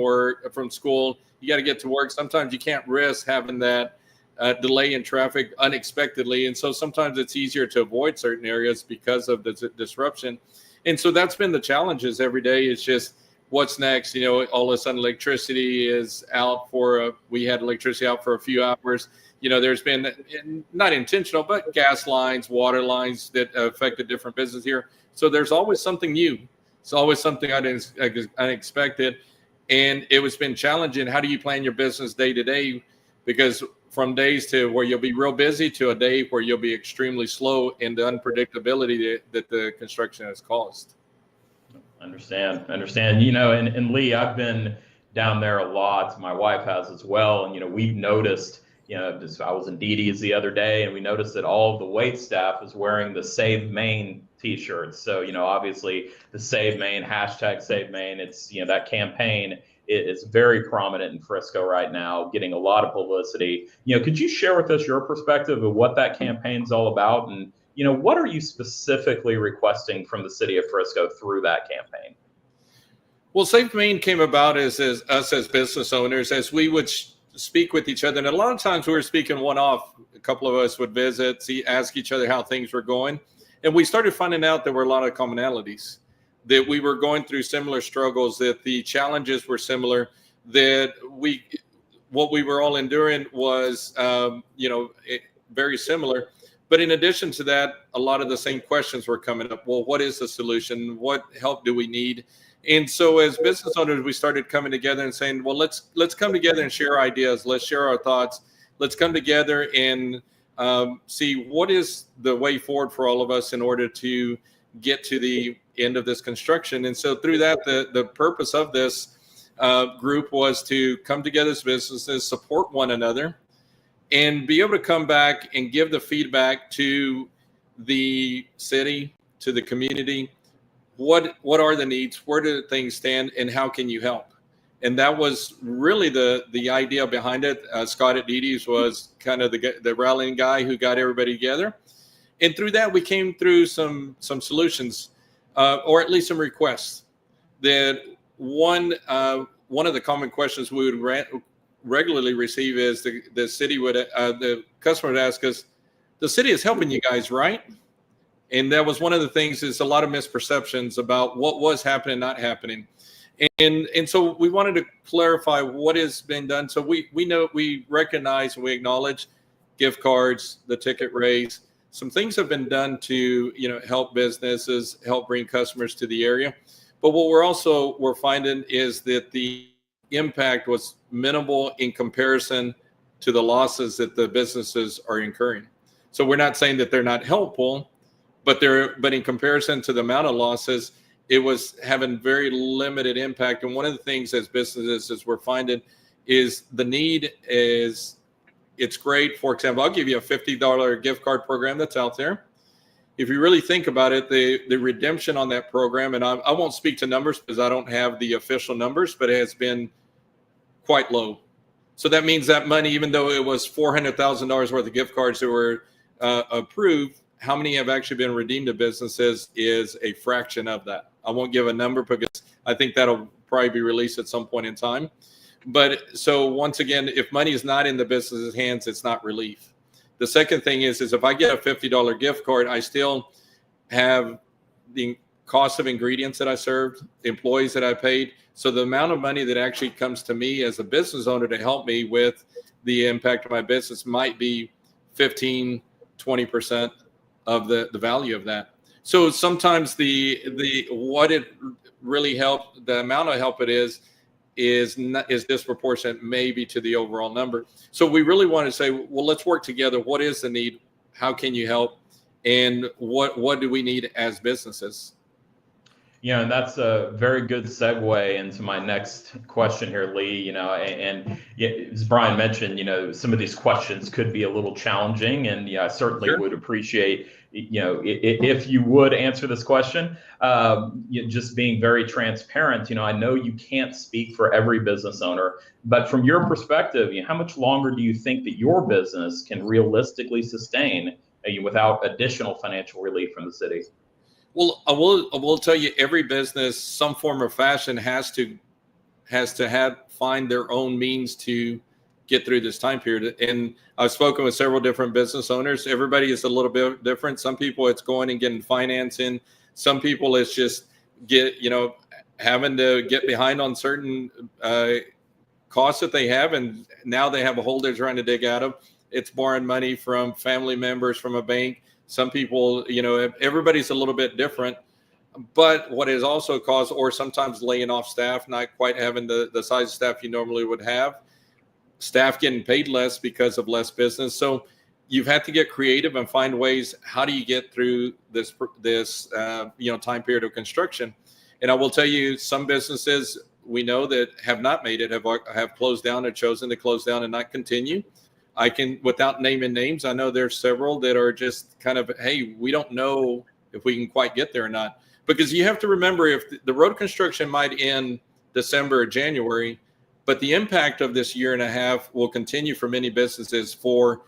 school, you got to get to work. Sometimes you can't risk having that delay in traffic unexpectedly. And so sometimes it's easier to avoid certain areas because of the disruption. And so that's been the challenges every day, is just what's next. All of a sudden electricity is out we had electricity out for a few hours. There's been not intentional, but gas lines, water lines that affected different business here. So there's always something new. It's always something unexpected. And it was been challenging. How do you plan your business day to day? Because from days to where you'll be real busy to a day where you'll be extremely slow in the unpredictability that the construction has caused.
Understand. And Lee, I've been down there a lot. My wife has as well. And, we've noticed, I was in DD's the other day, and we noticed that all of the wait staff is wearing the Save Maine t-shirts. So, obviously the Save Maine, hashtag Save Maine, it's, that campaign is very prominent in Frisco right now, getting a lot of publicity. Could you share with us your perspective of what that campaign's all about? And, what are you specifically requesting from the city of Frisco through that campaign?
Well, Save Maine came about as us as business owners, as we would speak with each other. And a lot of times we were speaking one-off. A couple of us would visit, ask each other how things were going. And we started finding out there were a lot of commonalities, that we were going through similar struggles, that the challenges were similar, that what we were all enduring was, very similar. But in addition to that, a lot of the same questions were coming up. Well, what is the solution? What help do we need? And so as business owners, we started coming together and saying, well, let's come together and share ideas. Let's share our thoughts. Let's come together and see what is the way forward for all of us in order to get to the end of this construction. And so through that, the purpose of this group was to come together as businesses, support one another, and be able to come back and give the feedback to the city, to the community. What are the needs? Where do things stand? And how can you help? And that was really the idea behind it. Scott at DD's was kind of the rallying guy who got everybody together. And through that, we came through some solutions, or at least some requests. that one of the common questions we would regularly receive is the city would the customer would ask us, the city is helping you guys, right? And that was one of the things, is a lot of misperceptions about what was happening, not happening. And so we wanted to clarify what has been done. So we know, we recognize and we acknowledge gift cards, the ticket raise, some things have been done to, help businesses, help bring customers to the area. But what we're finding is that the impact was minimal in comparison to the losses that the businesses are incurring. So we're not saying that they're not helpful, but in comparison to the amount of losses, it was having very limited impact. And one of the things as businesses is we're finding is the need is, it's great. For example, I'll give you a $50 gift card program that's out there. If you really think about it, the redemption on that program, and I won't speak to numbers because I don't have the official numbers, but it has been quite low. So that means that money, even though it was $400,000 worth of gift cards that were approved, how many have actually been redeemed to businesses is a fraction of that. I won't give a number because I think that'll probably be released at some point in time. But so once again, if money is not in the business's hands, it's not relief. The second thing is if I get a $50 gift card, I still have the cost of ingredients that I served, the employees that I paid. So the amount of money that actually comes to me as a business owner to help me with the impact of my business might be 15, 20% of the value of that. So sometimes what it really helped, the amount of help it is disproportionate maybe to the overall number. So we really want to say, well, let's work together. What is the need? How can you help? And what do we need as businesses?
Yeah, and that's a very good segue into my next question here, Lee. And as Brian mentioned, some of these questions could be a little challenging, and I certainly would appreciate, if you would answer this question, just being very transparent. I know you can't speak for every business owner, but from your perspective, how much longer do you think that your business can realistically sustain without additional financial relief from the city?
Well, I will tell you, every business, some form or fashion, has to find their own means to get through this time period. And I've spoken with several different business owners. Everybody is a little bit different. Some people it's going and getting financing. Some people it's just having to get behind on certain costs that they have, and now they have a hole they're trying to dig out of. It's borrowing money from family members, from a bank. Some people, everybody's a little bit different, but what is also caused, or sometimes laying off staff, not quite having the size of staff you normally would have, staff getting paid less because of less business. So you've had to get creative and find ways. How do you get through this time period of construction? And I will tell you, some businesses we know that have not made it, have closed down or chosen to close down and not continue. I can, without naming names, I know there's several that are just kind of, hey, we don't know if we can quite get there or not. Because you have to remember, if the road construction might end December or January, but the impact of this year and a half will continue for many businesses for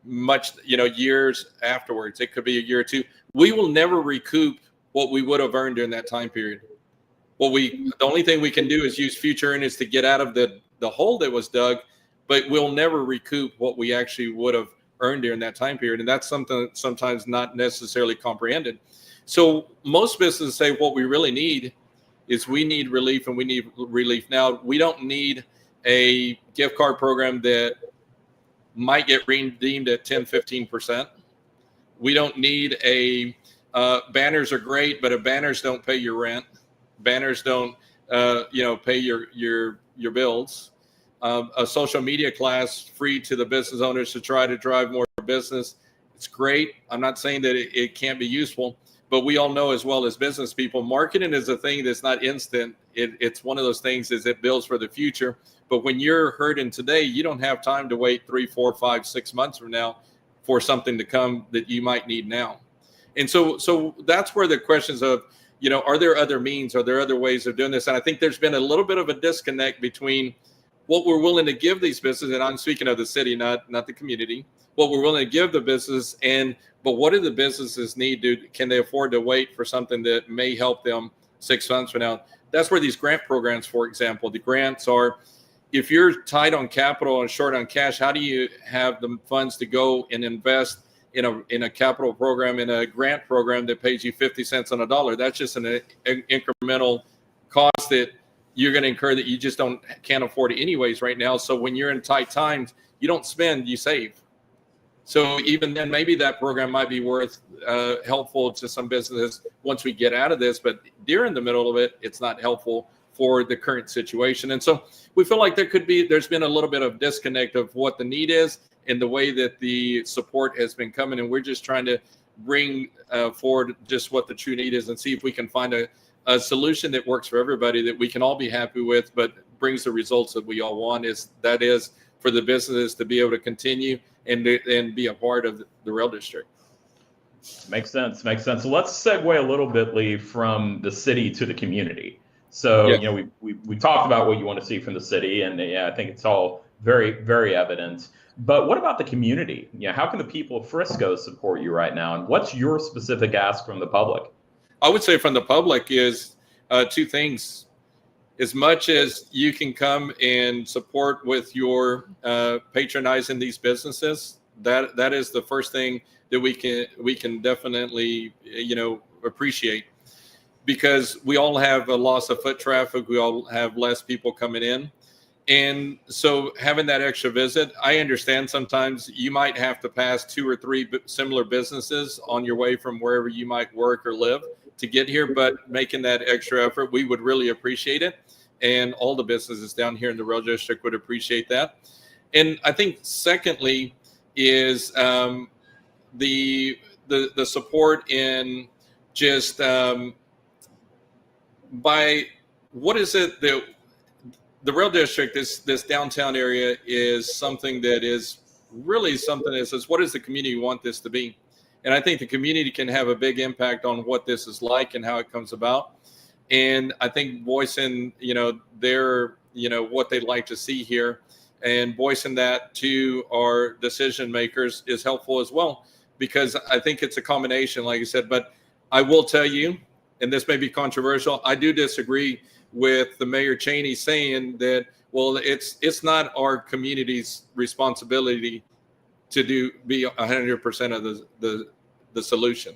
much, years afterwards. It could be a year or two. We will never recoup what we would have earned during that time period. The only thing we can do is use future earnings to get out of the hole that was dug, but we'll never recoup what we actually would have earned during that time period. And that's something that's sometimes not necessarily comprehended. So most businesses say what we really need is we need relief, and we need relief now. We don't need a gift card program that might get redeemed at 10, 15%. We don't need banners are great, but if banners don't pay your rent, banners don't, pay your bills. A social media class free to the business owners to try to drive more business. It's great. I'm not saying that it can't be useful, but we all know as well as business people, marketing is a thing that's not instant. It's one of those things is it builds for the future. But when you're hurting today, you don't have time to wait 3, 4, 5, 6 months from now for something to come that you might need now. And so that's where the questions of, are there other means? Are there other ways of doing this? And I think there's been a little bit of a disconnect between what we're willing to give these businesses, and I'm speaking of the city, not the community, what we're willing to give the business, but what do the businesses need? Can they afford to wait for something that may help them 6 months from now? that's where these grant programs, for example, the grants are, if you're tight on capital and short on cash, how do you have the funds to go and invest in a capital program, in a grant program that pays you 50 cents on a dollar? That's just an incremental cost that you're going to incur that you just can't afford anyways right now. So when you're in tight times, you don't spend, you save. So even then, maybe that program might be helpful to some businesses once we get out of this, but during the middle of it, it's not helpful for the current situation. And so we feel like there's been a little bit of disconnect of what the need is and the way that the support has been coming. And we're just trying to bring forward just what the true need is and see if we can find a solution that works for everybody, that we can all be happy with, but brings the results that we all want, that is for the businesses to be able to continue and be a part of the rail district.
Makes sense. So let's segue a little bit, Lee, from the city to the community. So,
yes.
We talked about what you want to see from the city, and I think it's all very, very evident. But what about the community? How can the people of Frisco support you right now? And what's your specific ask from the public?
I would say from the public is two things. As much as you can come and support with your patronizing these businesses, that is the first thing that we can definitely appreciate, because we all have a loss of foot traffic. We all have less people coming in. And so having that extra visit, I understand sometimes you might have to pass 2 or 3 similar businesses on your way from wherever you might work or live to get here, but making that extra effort, we would really appreciate it. And all the businesses down here in the Rail District would appreciate that. And I think secondly is the support in just by what is it that the Rail District, this downtown area, is something that is really something that says, what does the community want this to be? And I think the community can have a big impact on what this is like and how it comes about. And I think voicing, their, what they'd like to see here, and voicing that to our decision makers is helpful as well, because I think it's a combination, like I said. But I will tell you, and this may be controversial, I do disagree with the Mayor Cheney saying that, well, it's not our community's responsibility to be 100% of the solution.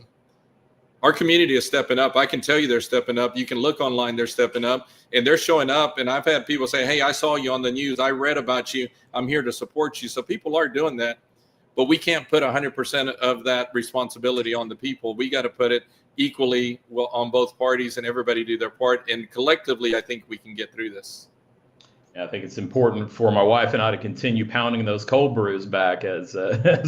Our community is stepping up. I can tell you they're stepping up. You can look online, they're stepping up, and they're showing up. And I've had people say, hey, I saw you on the news. I read about you. I'm here to support you. So people are doing that, but we can't put 100% of that responsibility on the people. We got to put it equally on both parties, and everybody do their part. And collectively, I think we can get through this.
I think it's important for my wife and I to continue pounding those cold brews back as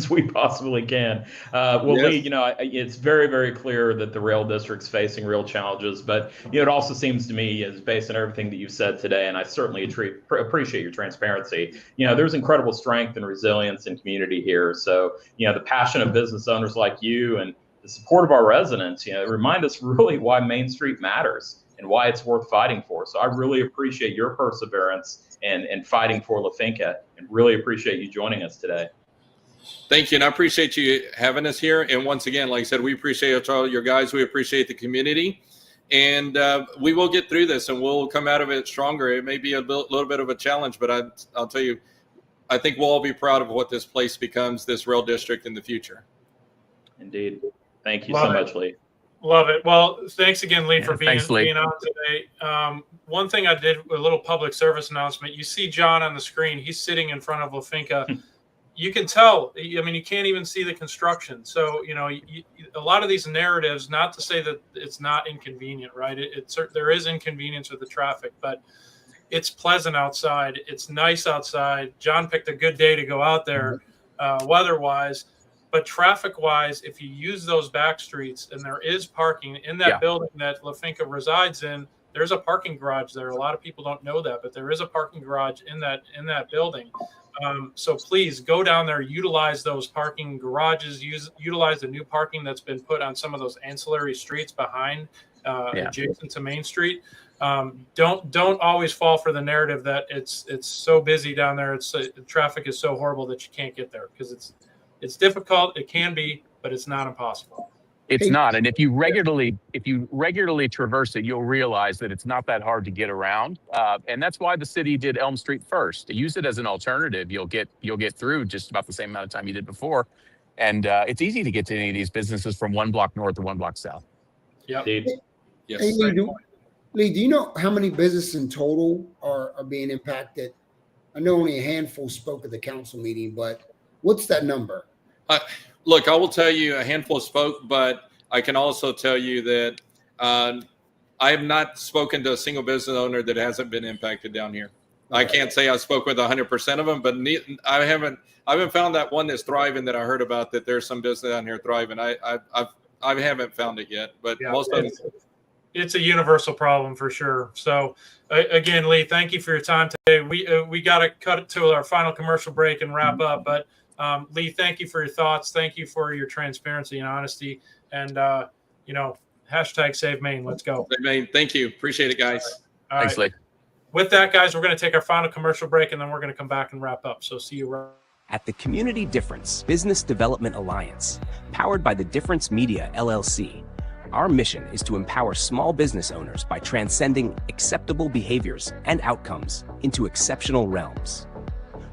we possibly can. Yes. Lee, it's very, very clear that the rail district's facing real challenges, but it also seems to me, as based on everything that you've said today, and I certainly appreciate your transparency, there's incredible strength and resilience in community here. So, the passion of business owners like you and the support of our residents, remind us really why Main Street matters and why it's worth fighting for. So I really appreciate your perseverance and fighting for La Finca, and really appreciate you joining us today.
Thank you. And I appreciate you having us here. And once again, like I said, we appreciate all your guys. We appreciate the community. And we will get through this, and we'll come out of it stronger. It may be a little bit of a challenge, but I'll tell you, I think we'll all be proud of what this place becomes, this rail district in the future.
Indeed. Thank you so much, Lee.
Love it. Well, thanks again, Lee, for being on today. One thing I did, a little public service announcement. You see John on the screen. He's sitting in front of La Finca. You can tell. I mean, you can't even see the construction. So, a lot of these narratives, not to say that it's not inconvenient, right? There is inconvenience with the traffic, but it's pleasant outside. It's nice outside. John picked a good day to go out there, weather-wise. But traffic-wise, if you use those back streets, and there is parking in that building that La Finca resides in, there's a parking garage there. A lot of people don't know that, but there is a parking garage in that building. So please go down there, utilize those parking garages, utilize the new parking that's been put on some of those ancillary streets behind, adjacent to Main Street. Don't always fall for the narrative that it's so busy down there. The traffic is so horrible that you can't get there, because it's difficult. It can be, but it's not impossible.
It's
Hey.
not. And if you regularly traverse it, you'll realize that it's not that hard to get around. And that's why the city did Elm Street first. To use it as an alternative, you'll get through just about the same amount of time you did before. And it's easy to get to any of these businesses from 1 block north or 1 block south.
Yep.
Indeed.
Yes.
Hey, Lee, do you know how many businesses in total are being impacted? I know only a handful spoke at the council meeting, but what's that number?
Look, I will tell you a handful spoke, but I can also tell you that I have not spoken to a single business owner that hasn't been impacted down here. Okay. I can't say I spoke with 100% of them, but I haven't found that one that's thriving that I heard about, that there's some business down here thriving. I haven't found it yet, but most of them.
It's a universal problem for sure. So again, Lee, thank you for your time today. We got to cut it to our final commercial break and wrap up, but Lee, thank you for your thoughts. Thank you for your transparency and honesty. And, hashtag Save Maine. Let's go.
Save Maine. Thank you. Appreciate it, guys.
All
Thanks,
right.
Lee.
With that, guys, we're going to take our final commercial break, and then we're going to come back and wrap up. So see you right.
At the Community Difference Business Development Alliance, powered by the Difference Media, LLC, our mission is to empower small business owners by transcending acceptable behaviors and outcomes into exceptional realms.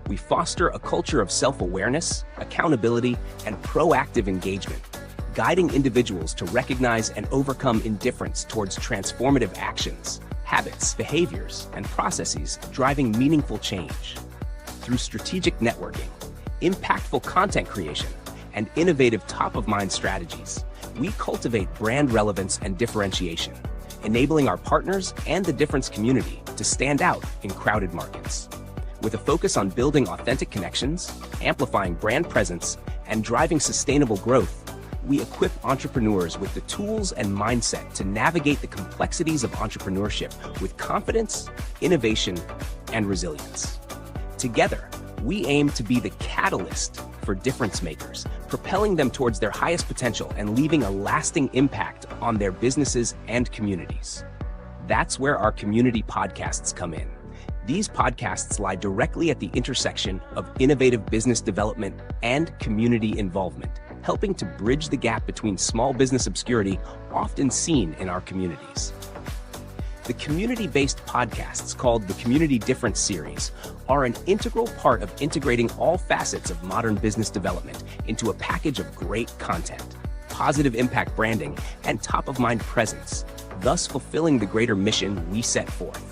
We foster a culture of self-awareness, accountability, and proactive engagement, guiding individuals to recognize and overcome indifference towards transformative actions, habits, behaviors, and processes driving meaningful change. Through strategic networking, impactful content creation, and innovative top-of-mind strategies, we cultivate brand relevance and differentiation, enabling our partners and the Difference community to stand out in crowded markets. With a focus on building authentic connections, amplifying brand presence, and driving sustainable growth, we equip entrepreneurs with the tools and mindset to navigate the complexities of entrepreneurship with confidence, innovation, and resilience. Together, we aim to be the catalyst for difference makers, propelling them towards their highest potential and leaving a lasting impact on their businesses and communities. That's where our community podcasts come in. These podcasts lie directly at the intersection of innovative business development and community involvement, helping to bridge the gap between small business obscurity often seen in our communities. The community-based podcasts called the Community Difference Series are an integral part of integrating all facets of modern business development into a package of great content, positive impact branding, and top-of-mind presence, thus fulfilling the greater mission we set forth.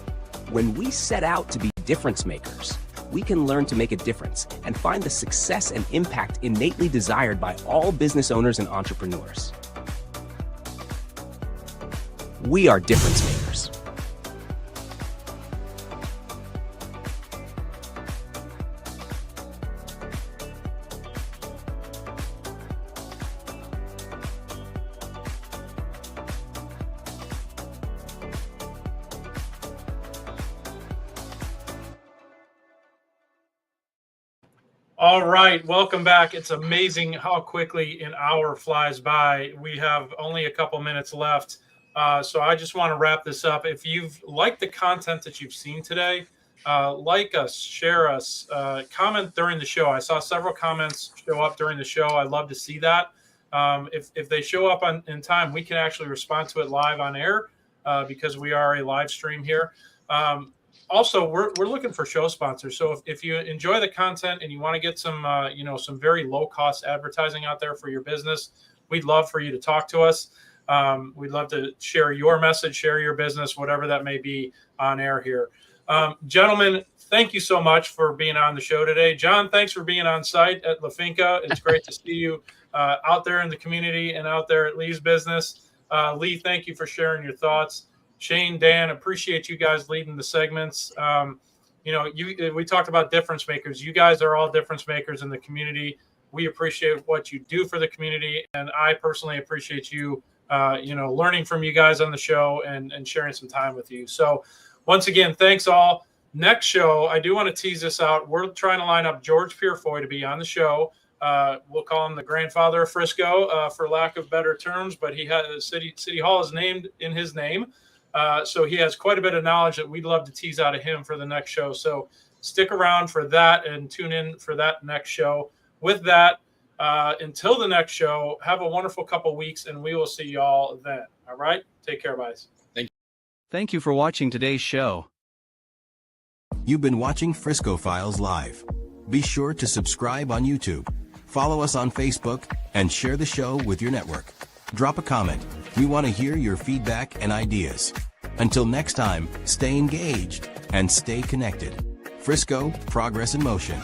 When we set out to be difference makers, we can learn to make a difference and find the success and impact innately desired by all business owners and entrepreneurs. We are difference makers.
All right, welcome back. It's amazing how quickly an hour flies by. We have only a couple minutes left. So I just want to wrap this up. If you've liked the content that you've seen today, like us, share us, comment during the show. I saw several comments show up during the show. I love to see that. If they show up in time, we can actually respond to it live on air because we are a live stream here. Also, we're looking for show sponsors. So if you enjoy the content and you want to get some some very low cost advertising out there for your business, we'd love for you to talk to us. We'd love to share your message, share your business, whatever that may be on air here. Gentlemen, thank you so much for being on the show today. John, thanks for being on site at La Finca. It's great to see you out there in the community and out there at Lee's business. Lee, thank you for sharing your thoughts. Shane, Dan, appreciate you guys leading the segments. We talked about difference makers. You guys are all difference makers in the community. We appreciate what you do for the community, and I personally appreciate you, learning from you guys on the show and sharing some time with you. So once again, thanks all. Next show, I do want to tease this out. We're trying to line up George Purefoy to be on the show. We'll call him the grandfather of Frisco for lack of better terms, but he has City Hall is named in his name. So he has quite a bit of knowledge that we'd love to tease out of him for the next show. So stick around for that and tune in for that next show. With that, Until the next show, have a wonderful couple weeks, and we will see y'all then. All right? Take care, guys.
Thank you for watching today's show.
You've been watching Frisco Files Live. Be sure to subscribe on YouTube, follow us on Facebook, and share the show with your network. Drop a comment. We want to hear your feedback and ideas. Until next time, stay engaged and stay connected. Frisco, progress in motion.